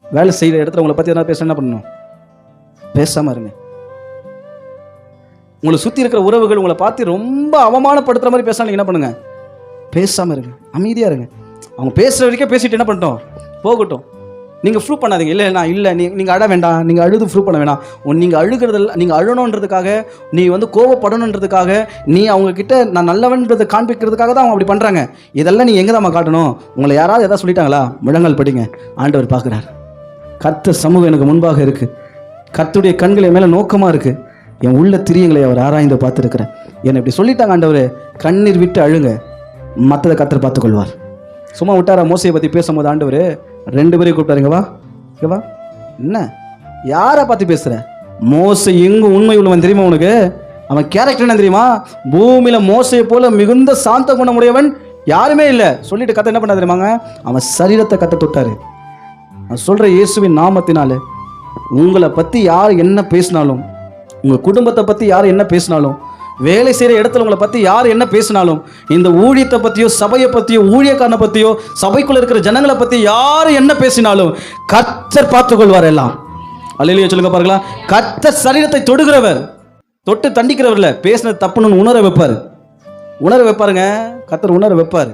வேலை செய்கிற இடத்துல உங்களை பற்றி எதனா பேச என்ன பண்ணணும்? பேசாமல் இருங்க. உங்களை சுற்றி இருக்கிற உறவுகள் உங்களை பார்த்து ரொம்ப அவமானப்படுத்துகிற மாதிரி பேசினா நீங்கள் என்ன பண்ணுங்க? பேசாமல் இருங்க, அமைதியாக இருங்க. அவங்க பேசுகிற வரைக்கும் பேசிட்டு என்ன பண்ணிட்டோம், போகட்டும். நீங்கள் ப்ரூவ் பண்ணாதீங்க. இல்லை நான் இல்லை, நீங்கள் அழ வேண்டாம், நீங்கள் அழுது ப்ரூவ் பண்ண வேணாம். நீங்கள் அழுகிறதில்ல, நீங்கள் அழணுன்றதுக்காக, நீ கோவப்படணுன்றதுக்காக, நீ அவங்கக்கிட்ட நான் நல்லவன்றதை காண்பிக்கிறதுக்காக தான் அவங்க அப்படி பண்ணுறாங்க. இதெல்லாம் நீங்கள் எங்கே தான் காட்டணும்? உங்களை யாராவது எதாவது சொல்லிட்டாங்களா? முழங்கால் படிங்க, ஆண்டவர் பார்க்குறார். கர்த்தர் சமூகம் எனக்கு முன்பாக இருக்குது, கர்த்தருடைய கண்கள் என் மேலே நோக்கமாக இருக்குது, என் உள்ள திரியங்களை அவர் ஆராய்ந்து பார்த்துருக்கிறேன். என்னை இப்படி சொல்லிட்டாங்க ஆண்டவர், கண்ணீர் விட்டு அழுங்க, மற்றதை கர்த்தர் பார்த்துக்கொள்வார். சும்மா விட்டாரா? மோசையை பற்றி பேசும்போது ஆண்டவர் 2 பேரையும் கூப்பிட்டாருங்க, வா இங்கே வா. என்ன யாரை பார்த்து பேசுகிற? மோசை எங்கே உண்மை உள்ளவன் தெரியுமா உனக்கு? அவன் கேரக்டர் என்ன தெரியுமா? பூமியில் மோசையை போல மிகுந்த சாந்த குணமுடையவன் யாருமே இல்லை சொல்லிட்டு கத்தை என்ன பண்ண தெரியுமாங்க? அவன் சரீரத்தை கத்த தொட்டாரு. நான் சொல்கிற இயேசுவின் நாமத்தினால உங்களை பற்றி யார் என்ன பேசினாலும், உங்கள் குடும்பத்தை பற்றி யார் என்ன பேசினாலும், வேலை செய்கிற இடத்துல உங்களை பற்றி யார் என்ன பேசினாலும், இந்த ஊழியத்தை பற்றியோ சபையை பற்றியோ ஊழியக்காரனை பற்றியோ சபைக்குள்ளே இருக்கிற ஜனங்களை பற்றி யார் என்ன பேசினாலும் கர்த்தர் பார்த்துக்கொள்வார் எல்லாம். அல்லேலூயா சொல்லுங்க பாருங்களா. கர்த்தர் சரீரத்தை தொடுகிறவர், தொட்டு தண்டிக்கிறவர் இல்லை, பேசினது தப்புன்னு உணர வைப்பார். உணர வைப்பாருங்க, கர்த்தர் உணர வைப்பார்.